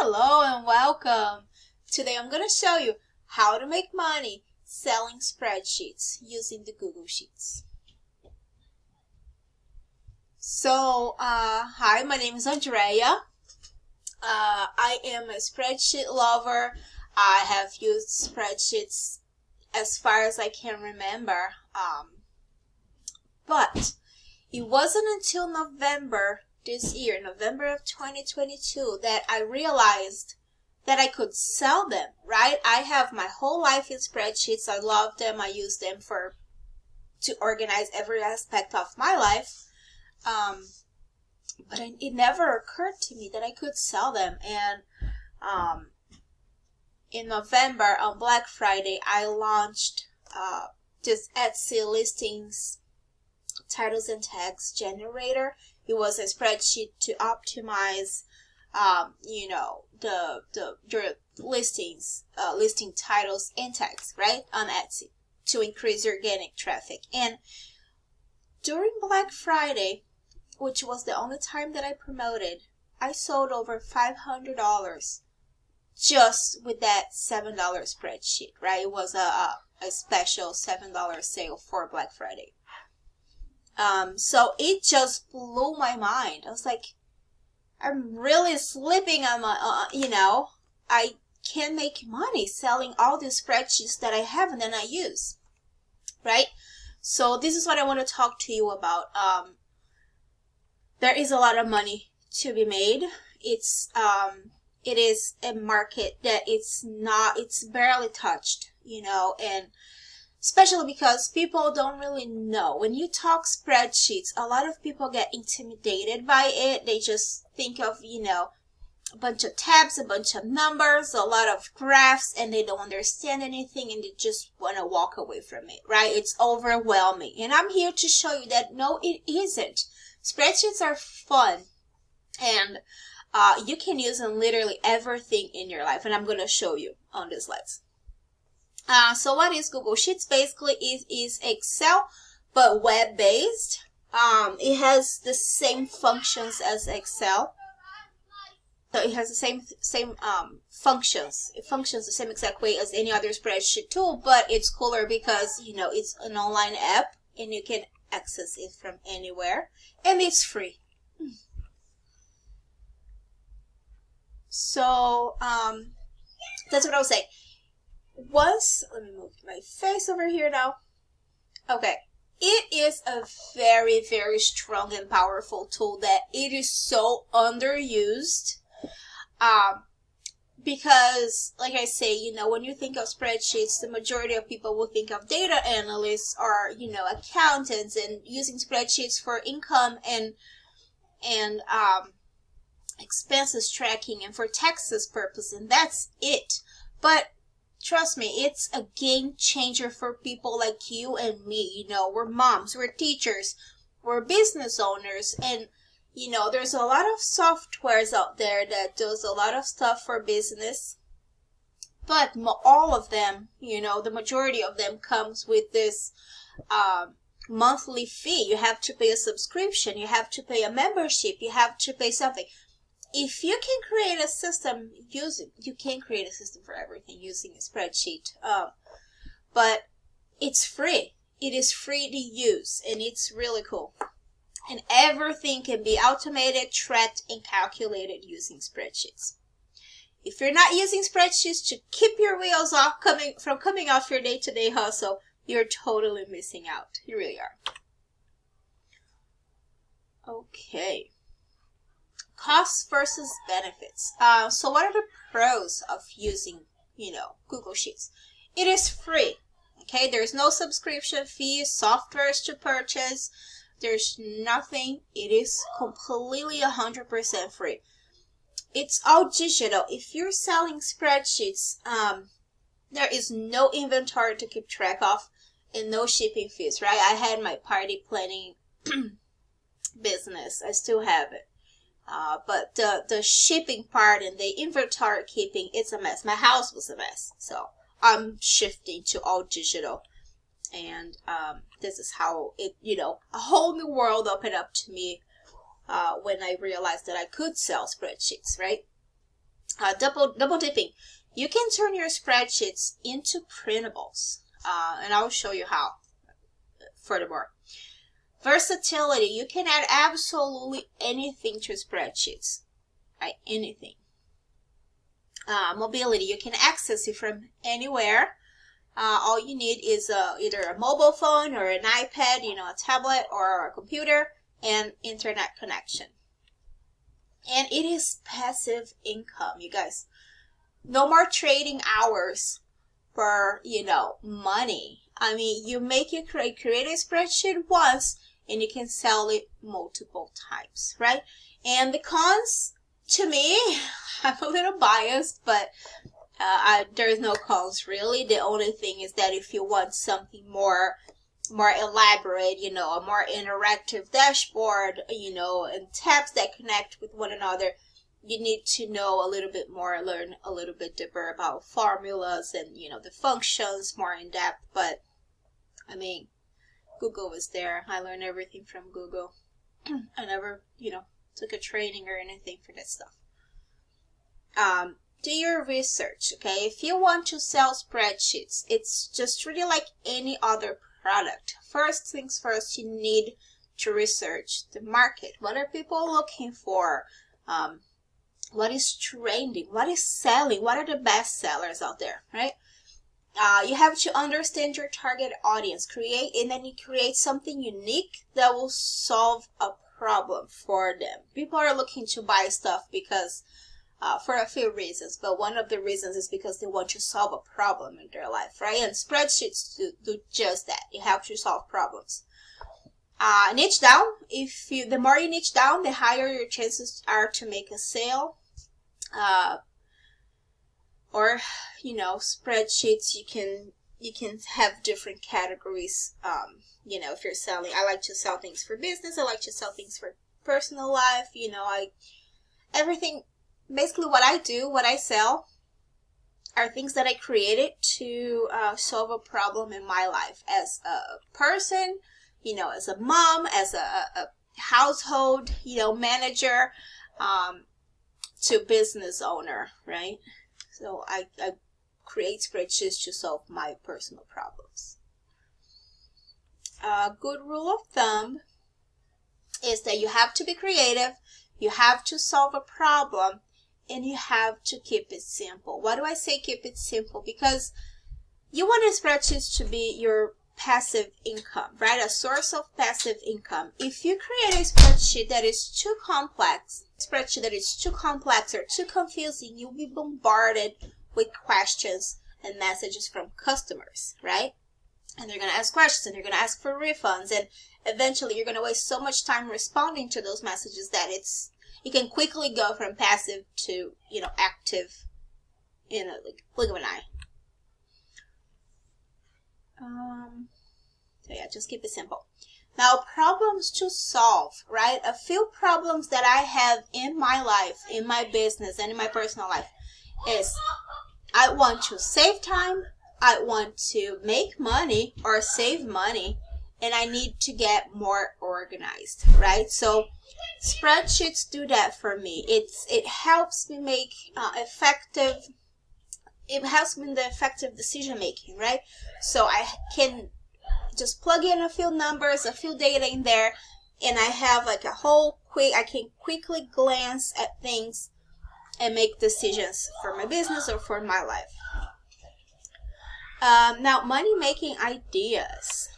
Hello and welcome. Today I'm going to show you how to make money selling spreadsheets using the Google Sheets. So, hi, my name is Andrea. I am a spreadsheet lover. I have used spreadsheets as far as I can remember. But it wasn't until November this year, November of 2022, that I realized that I could sell them, right? I have my whole life in spreadsheets. I love them. I use them to organize every aspect of my life. But it never occurred to me that I could sell them. And in November, on Black Friday, I launched this Etsy listings titles and tags generator. It was a spreadsheet to optimize, your listings, listing titles and tags, right, on Etsy to increase your organic traffic. And during Black Friday, which was the only time that I promoted, I sold over $500 just with that $7 spreadsheet, right? It was a special $7 sale for Black Friday. So it just blew my mind. I was like, I'm really slipping on my, I can make money selling all these spreadsheets that I have and then I use, right? So this is what I want to talk to you about. There is a lot of money to be made. It is a market that it's barely touched, and especially because people don't really know. When you talk spreadsheets, a lot of people get intimidated by it. They just think of, a bunch of tabs, a bunch of numbers, a lot of graphs, and they don't understand anything and they just want to walk away from it, right? It's overwhelming. And I'm here to show you that no, it isn't. Spreadsheets are fun, and you can use them literally everything in your life, and I'm going to show you on the slides. So what is Google Sheets? Basically, it is Excel, but web-based. It has the same functions as Excel. So it has the same functions. It functions the same exact way as any other spreadsheet tool, but it's cooler because, it's an online app and you can access it from anywhere, and it's free. So, that's what I was saying. Let me move my face over here now. Okay. It is a very, very strong and powerful tool that it is so underused. Because, like I say, when you think of spreadsheets, the majority of people will think of data analysts or, accountants and using spreadsheets for income and expenses tracking and for taxes purpose, and that's it. But trust me, it's a game changer for people like you and me. We're moms, we're teachers, we're business owners, and there's a lot of softwares out there that does a lot of stuff for business, but all of them, the majority of them comes with this monthly fee. You have to pay a subscription, you have to pay a membership, you have to pay something. If you can create a system you can create a system for everything using a spreadsheet. But it's free. It is free to use, and it's really cool. And everything can be automated, tracked, and calculated using spreadsheets. If you're not using spreadsheets to keep your wheels coming off your day-to-day hustle, you're totally missing out. You really are. Okay. Costs versus benefits. So what are the pros of using, Google Sheets? It is free. Okay, there's no subscription fee, softwares to purchase. There's nothing. It is completely 100% free. It's all digital. If you're selling spreadsheets, there is no inventory to keep track of and no shipping fees, right? I had my party planning business. I still have it. But the shipping part and the inventory keeping, it's a mess. My house was a mess. So I'm shifting to all digital. And this is how it, a whole new world opened up to me when I realized that I could sell spreadsheets, right? double dipping. You can turn your spreadsheets into printables, and I will show you how. Furthermore, versatility. You can add absolutely anything to spreadsheets, right? Anything. Mobility. You can access it from anywhere. All you need is either a mobile phone or an iPad, a tablet or a computer, and internet connection. And it is passive income, you guys. No more trading hours for, money. I mean, you create a spreadsheet once and you can sell it multiple times, right? And the cons, to me, I'm a little biased, but there's no cons really. The only thing is that if you want something more elaborate, a more interactive dashboard, and tabs that connect with one another, you need to know a little bit more, learn a little bit deeper about formulas and, the functions more in depth. But, I mean, Google is there. I learned everything from Google. I never, took a training or anything for that stuff. Do your research, okay? If you want to sell spreadsheets, it's just really like any other product. First things first, you need to research the market. What are people looking for? What is trending? What is selling? What are the best sellers out there, right? You have to understand your target audience. Then you create something unique that will solve a problem for them. People are looking to buy stuff because for a few reasons, but one of the reasons is because they want to solve a problem in their life, right? And spreadsheets do just that. It helps you solve problems. Niche down. The more you niche down, the higher your chances are to make a sale. Or spreadsheets, you can have different categories. If you're selling, I like to sell things for business. I like to sell things for personal life. Everything. Basically, what I sell are things that I created to solve a problem in my life as a person, as a mom, as a household, manager, to business owner, right? So I create spreadsheets to solve my personal problems. A good rule of thumb is that you have to be creative, you have to solve a problem, and you have to keep it simple. Why do I say keep it simple? Because you want a spreadsheet to be your passive income, right? A source of passive income. If you create a spreadsheet that is too complex, or too confusing, you'll be bombarded with questions and messages from customers, right? And they're going to ask questions, and you're going to ask for refunds, and eventually you're going to waste so much time responding to those messages that it can quickly go from passive to, active in a blink of an eye. So yeah, just keep it simple. Now, problems to solve, right? A few problems that I have in my life, in my business, and in my personal life is I want to save time, I want to make money or save money, and I need to get more organized, right? So spreadsheets do that for me. It helps me make it helps me in the effective decision making, right? So I can just plug in a few numbers, a few data in there, and I have like I can quickly glance at things and make decisions for my business or for my life. Now, money making ideas.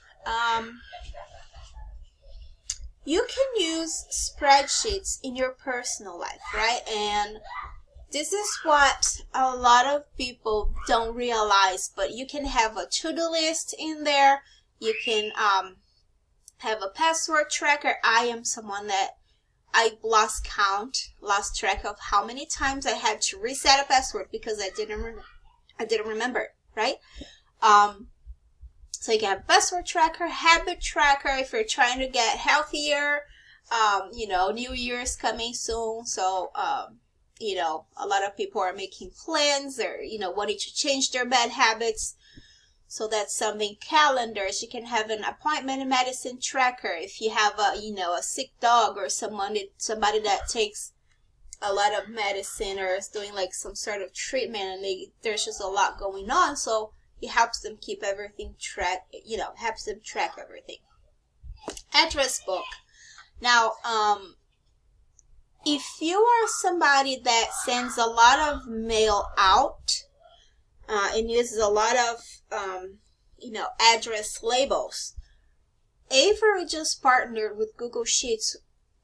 You can use spreadsheets in your personal life, right? And this is what a lot of people don't realize, but you can have a to-do list in there. You can have a password tracker. I am someone that I lost track of how many times I had to reset a password because I didn't remember, right? So you can have a password tracker, habit tracker if you're trying to get healthier. New Year's coming soon, so a lot of people are making plans or wanting to change their bad habits. So that's something. Calendars. You can have an appointment and medicine tracker if you have a sick dog or somebody that takes a lot of medicine or is doing like some sort of treatment, and there's just a lot going on, so it helps them keep everything track, helps them track everything. Address book. Now, if you are somebody that sends a lot of mail out and uses a lot of address labels, Avery just partnered with Google Sheets,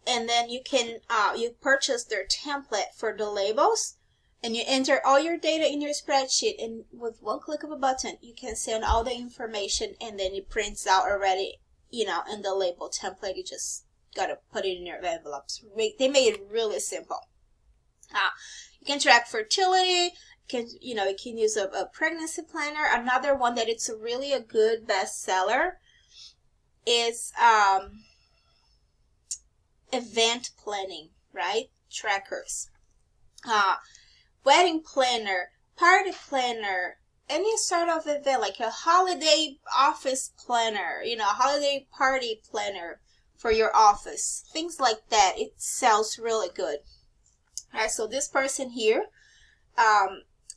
and then you can you purchase their template for the labels, and you enter all your data in your spreadsheet, and with one click of a button you can send all the information, and then it prints out already, in the label template. You just gotta put it in your envelopes. They made it really simple. You can track fertility. You can use a pregnancy planner. Another one that it's really a good bestseller is event planning, right? Trackers, wedding planner, party planner, any sort of event, like a holiday office planner, holiday party planner for your office, things like that. It sells really good. All right, so this person here,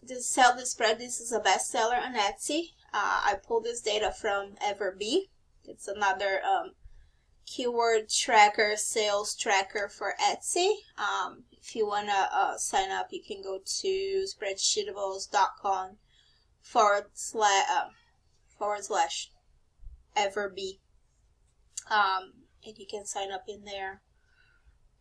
this is a bestseller on Etsy. I pulled this data from Everbee. It's another keyword tracker, sales tracker for Etsy. If you want to sign up, you can go to spreadsheetables.com / Everbee. And you can sign up in there.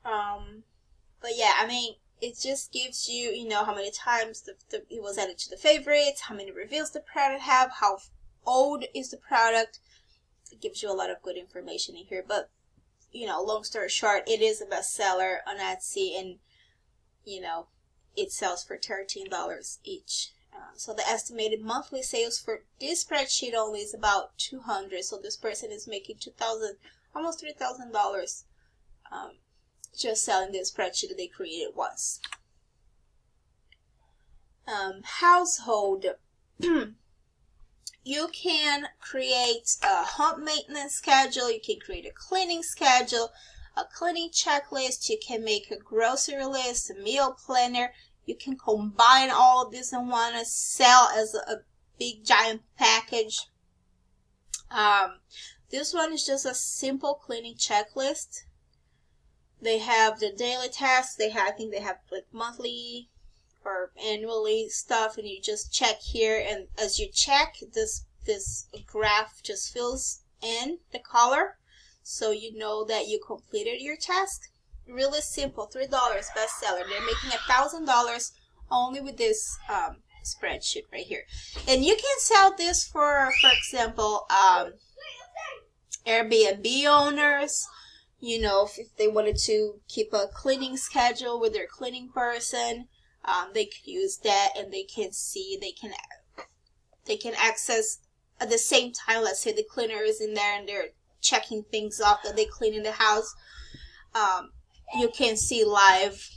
But yeah, I mean, it just gives you, how many times it was added to the favorites, how many reviews the product have, how old is the product. It gives you a lot of good information in here. But, long story short, it is a bestseller on Etsy, and, it sells for $13 each. So the estimated monthly sales for this spreadsheet only is about $200. So this person is making almost $3,000 just selling this spreadsheet that they created once. Household. You can create a home maintenance schedule. You can create a cleaning schedule, a cleaning checklist. You can make a grocery list, a meal planner. You can combine all of this in one and sell as a big giant package. This one is just a simple cleaning checklist. They have the daily tasks. I think they have like monthly or annually stuff, and you just check here, and as you check, this graph just fills in the color, so you know that you completed your task. Really simple. $3 bestseller. They're making $1,000 only with this spreadsheet right here. And you can sell this for example, Airbnb owners. If they wanted to keep a cleaning schedule with their cleaning person, they could use that, and they can access at the same time. Let's say the cleaner is in there and they're checking things off that they clean in the house. You can see live,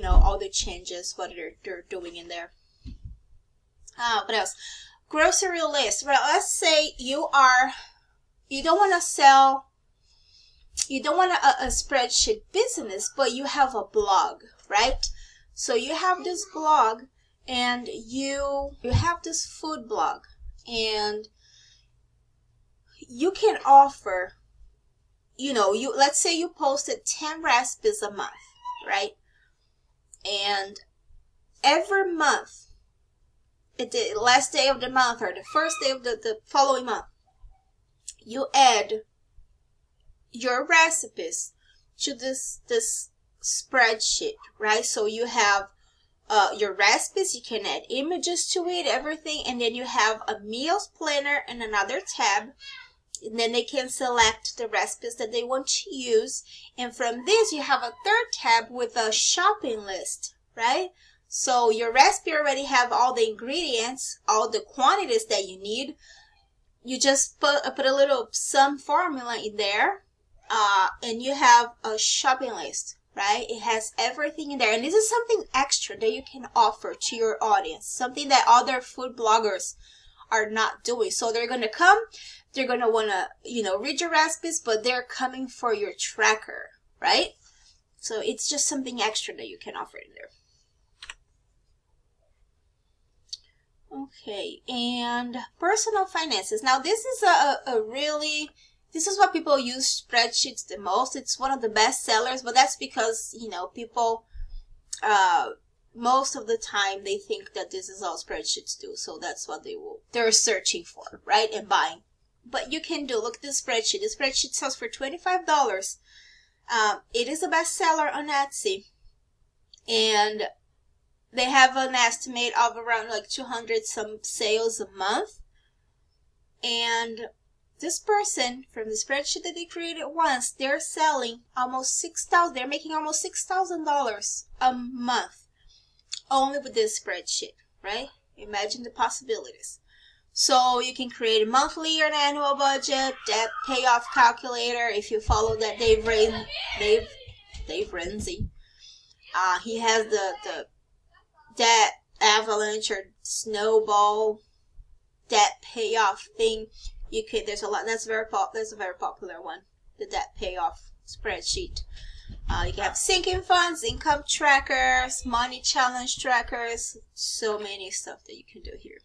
all the changes, what they're doing in there. What else? Grocery list. Well, let's say you don't want a spreadsheet business, but you have a blog, right? So you have this blog, and you have this food blog, and you can offer, let's say you posted 10 recipes a month, right? And every month, at the last day of the month or the first day of the following month, you add your recipes to this spreadsheet, right? So you have your recipes, you can add images to it, everything, and then you have a meals planner and another tab, and then they can select the recipes that they want to use, and from this you have a third tab with a shopping list, right? So your recipe already have all the ingredients, all the quantities that you need. You just put a little sum formula in there, and you have a shopping list, right? It has everything in there, and this is something extra that you can offer to your audience, something that other food bloggers are not doing. So they're going to come, they're going to want to, read your recipes, but they're coming for your tracker, right? So it's just something extra that you can offer in there. Okay, and personal finances. Now this is this is what people use spreadsheets the most. It's one of the best sellers, but that's because, you know, people, most of the time they think that this is all spreadsheets do. So that's what they're searching for, right? And buying. But you can look at the spreadsheet. The spreadsheet sells for $25. It is a bestseller on Etsy. And they have an estimate of around like 200 some sales a month. And this person, from the spreadsheet that they created once, they're selling almost $6,000. They're making almost $6,000 a month only with this spreadsheet, right? Imagine the possibilities. So you can create a monthly or an annual budget, debt payoff calculator. If you follow that Dave Ramsey, he has the debt avalanche or snowball debt payoff thing. You could, there's a lot, that's a very popular one, the debt payoff spreadsheet. You can have sinking funds, income trackers, money challenge trackers, so many stuff that you can do here.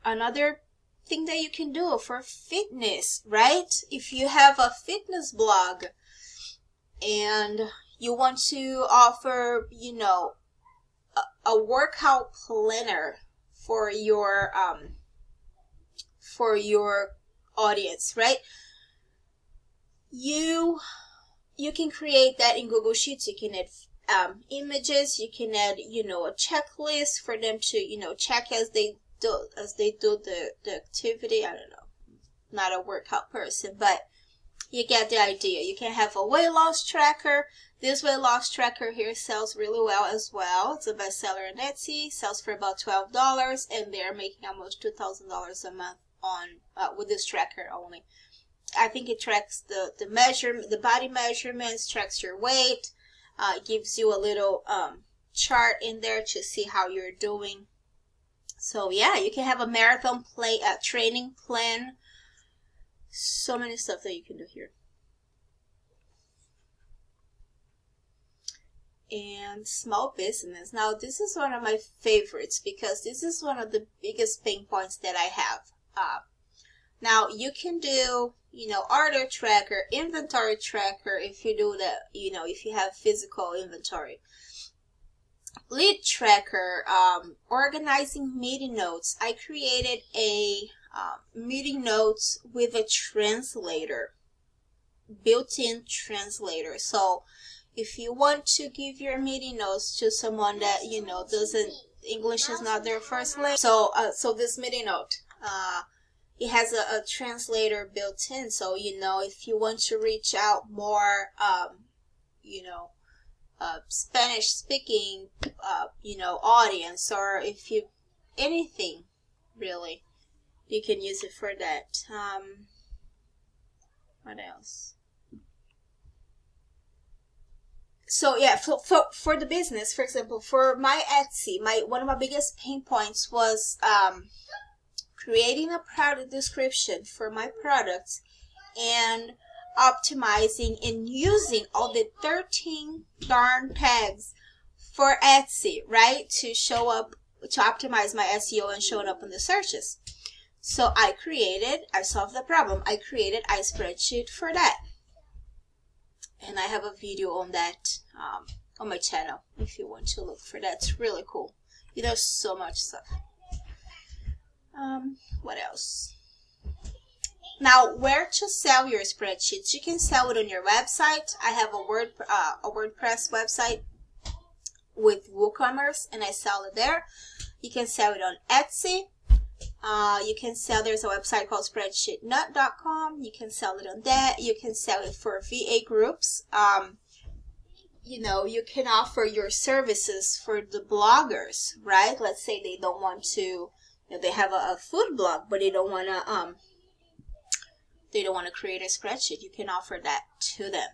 Another thing that you can do for fitness, right? If you have a fitness blog and you want to offer, you know, a workout planner for your audience, right? You can create that in Google Sheets. You can add images. You can add, you know, a checklist for them to, you know, check as they do the activity. I don't know, not a workout person, but you get the idea. You can have a weight loss tracker. This weight loss tracker here sells really well as well. It's a bestseller on Etsy. Sells for about $12, and they're making almost $2,000 a month on with this tracker only. I think it tracks the body measurements, tracks your weight. It gives you a little chart in there to see how you're doing. So yeah, you can have a marathon training plan. So many stuff that you can do here. And small business. Now this is one of my favorites because this is one of the biggest pain points that I have. Now you can do, you know, order tracker, inventory tracker if you do that, you know, if you have physical inventory. Lead tracker, organizing meeting notes. I created a meeting notes with a translator, built-in translator. So if you want to give your meeting notes to someone that, you know, English is not their first language. So this meeting note, it has a translator built in. So, you know, if you want to reach out more, you know, Spanish speaking, you know, audience, or if you, anything really, you can use it for that. What else? So yeah, for the business, for example, for my Etsy, one of my biggest pain points was creating a product description for my products and optimizing and using all the 13 darn tags for Etsy, right, to show up, to optimize my SEO and showing up in the searches. So I solved the problem. I created a spreadsheet for that. And I have a video on that on my channel if you want to look for that. It's really cool. There's so much stuff. What else? Now, where to sell your spreadsheets? You can sell it on your website. I have a WordPress website with WooCommerce, and I sell it there. You can sell it on Etsy. You can sell, there's a website called spreadsheetnut.com. You can sell it on that. You can sell it for VA groups. You know, you can offer your services for the bloggers, right? Let's say they don't want to, you know, they have a food blog, but they don't want to create a spreadsheet. You can offer that to them.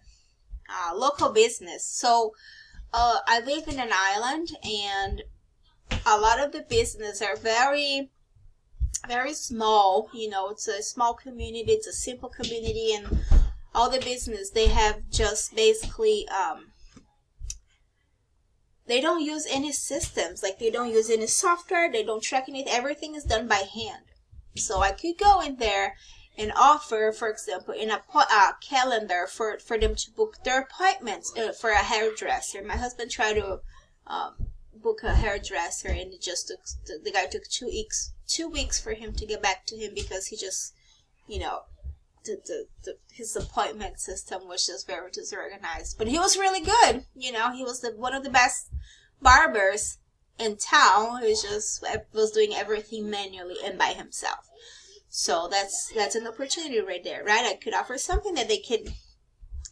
Local business. So I live in an island, and a lot of the business are very, very small. You know, it's a small community. It's a simple community, and all the business, they have just basically, they don't use any systems, like they don't use any software, they don't track anything, everything is done by hand. So I could go in there and offer, for example, in a calendar for them to book their appointments for a hairdresser. My husband tried to book a hairdresser, and it just took, the guy took 2 weeks for him to get back to him, because he just, you know, his appointment system was just very disorganized. But he was really good, you know. He was one of the best barbers in town. He was doing everything manually and by himself. So that's an opportunity right there, right? I could offer something that he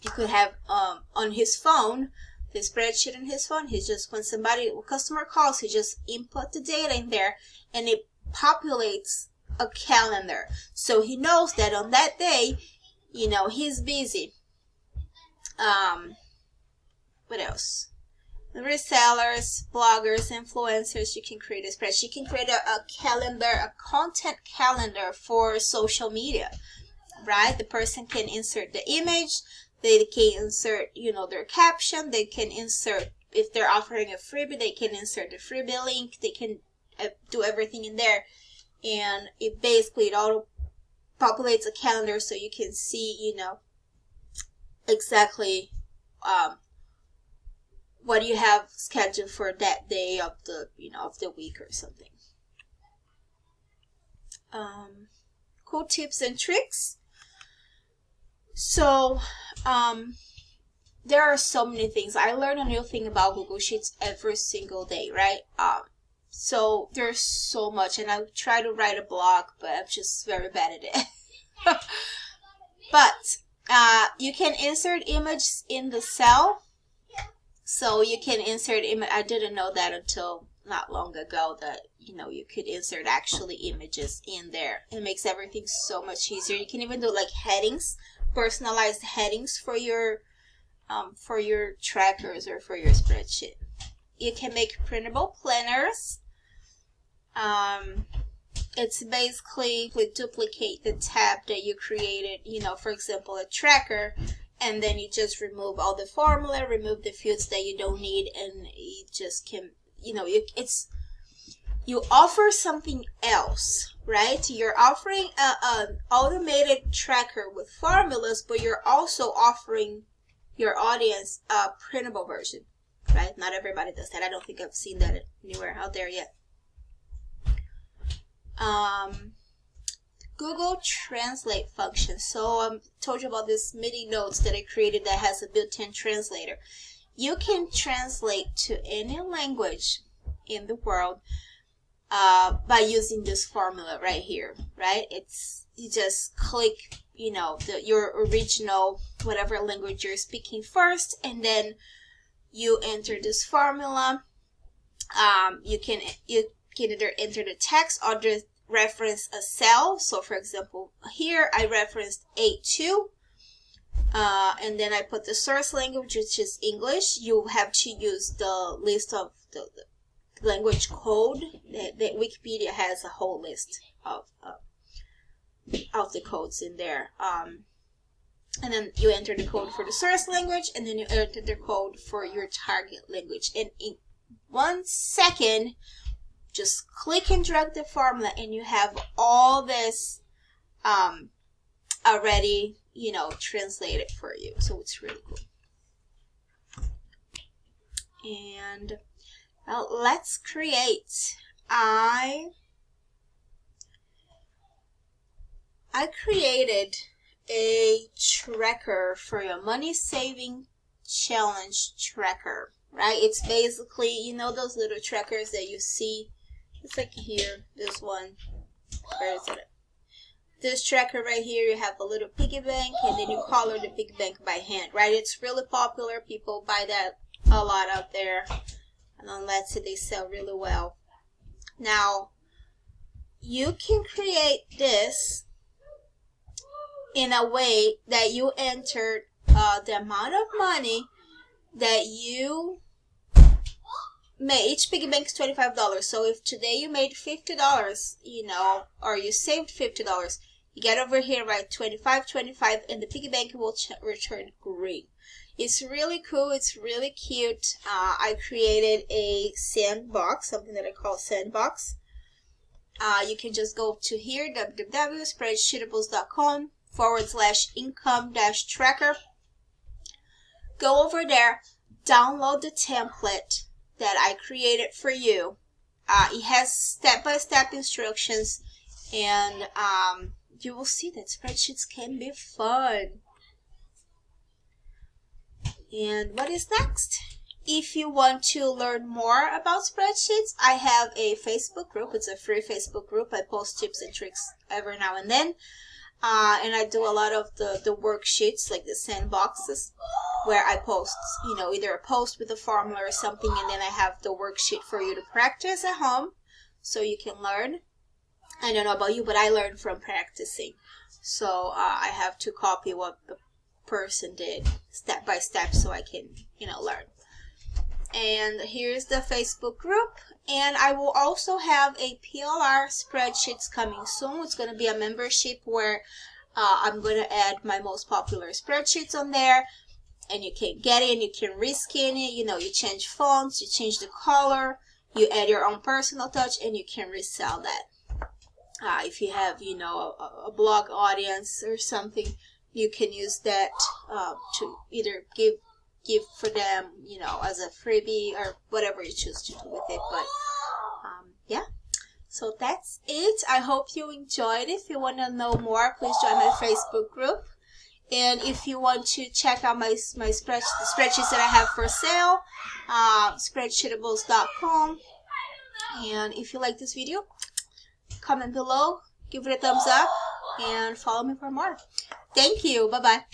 could have on his phone, the spreadsheet on his phone. He just, when a customer calls, he just input the data in there, and it populates a calendar, so he knows that on that day, you know, he's busy. What else? The resellers, bloggers, influencers, you can create a spreadsheet. You can create a calendar, a content calendar for social media, right? The person can insert the image, they can insert, you know, their caption, they can insert, if they're offering a freebie, they can insert the freebie link, they can do everything in there. And it auto populates a calendar, so you can see, you know, exactly what you have scheduled for that day of the, you know, of the week or something. Cool tips and tricks. So there are so many things. I learn a new thing about Google Sheets every single day, right? So there's so much, and I try to write a blog, but I'm just very bad at it. But you can insert images in the cell. So you can insert image. I didn't know that until not long ago, that, you know, you could insert actually images in there. It makes everything so much easier. You can even do like headings, personalized headings for your trackers or for your spreadsheet. You can make printable planners. It's basically we duplicate the tab that you created, you know, for example, a tracker, and then you just remove all the formula, remove the fields that you don't need, and you just can, you know, you offer something else, right? You're offering an automated tracker with formulas, but you're also offering your audience a printable version, right? Not everybody does that. I don't think I've seen that anywhere out there yet. Google Translate function. So I told you about this MIDI notes that I created that has a built-in translator. You can translate to any language in the world by using this formula right here, right? You just click, you know, your original, whatever language you're speaking first, and then you enter this formula. You can either enter the text or just reference a cell. So for example, here I referenced A2, and then I put the source language, which is English. You have to use the list of the language code. The Wikipedia has a whole list of the codes in there. And then you enter the code for the source language, and then you enter the code for your target language. And in 1 second, just click and drag the formula, and you have all this already, you know, translated for you. So it's really cool. And now let's create. I created a tracker for your money saving challenge tracker, right? It's basically, you know, those little trackers that you see. It's like here, this one. Where is it? This tracker right here, you have a little piggy bank, and then you color the piggy bank by hand, right? It's really popular. People buy that a lot out there, and on Etsy they sell really well. Now, you can create this in a way that you enter the amount of money that you made. Each piggy bank is $25. So if today you made $50, you know, or you saved $50, You get over here, right, 25, 25, and the piggy bank will return green. It's really cool. It's really cute. I created a sandbox, something that I call sandbox. You can just go to here, www.spreadsheetables.com/income-tracker. Go over there, download the template that I created for you. It has step-by-step instructions, and you will see that spreadsheets can be fun. And what is next? If you want to learn more about spreadsheets, I have a Facebook group. It's a free Facebook group. I post tips and tricks every now and then. And I do a lot of the worksheets, like the sandboxes, where I post, either a post with a formula or something, and then I have the worksheet for you to practice at home so you can learn. I don't know about you, but I learn from practicing. So I have to copy what the person did step by step so I can, learn. And here's the Facebook group. And I will also have a PLR spreadsheets coming soon. It's going to be a membership where I'm going to add my most popular spreadsheets on there. And you can get it and you can reskin it. You change fonts, you change the color, you add your own personal touch, and you can resell that. If you have, a blog audience or something, you can use that to either give for them, as a freebie or whatever you choose to do with it. But yeah, so that's it. I hope you enjoyed it. If you want to know more, please join my Facebook group. And if you want to check out my spreadsheets that I have for sale, spreadsheetables.com. And if you like this video, comment below, give it a thumbs up, and follow me for more. Thank you. Bye-bye.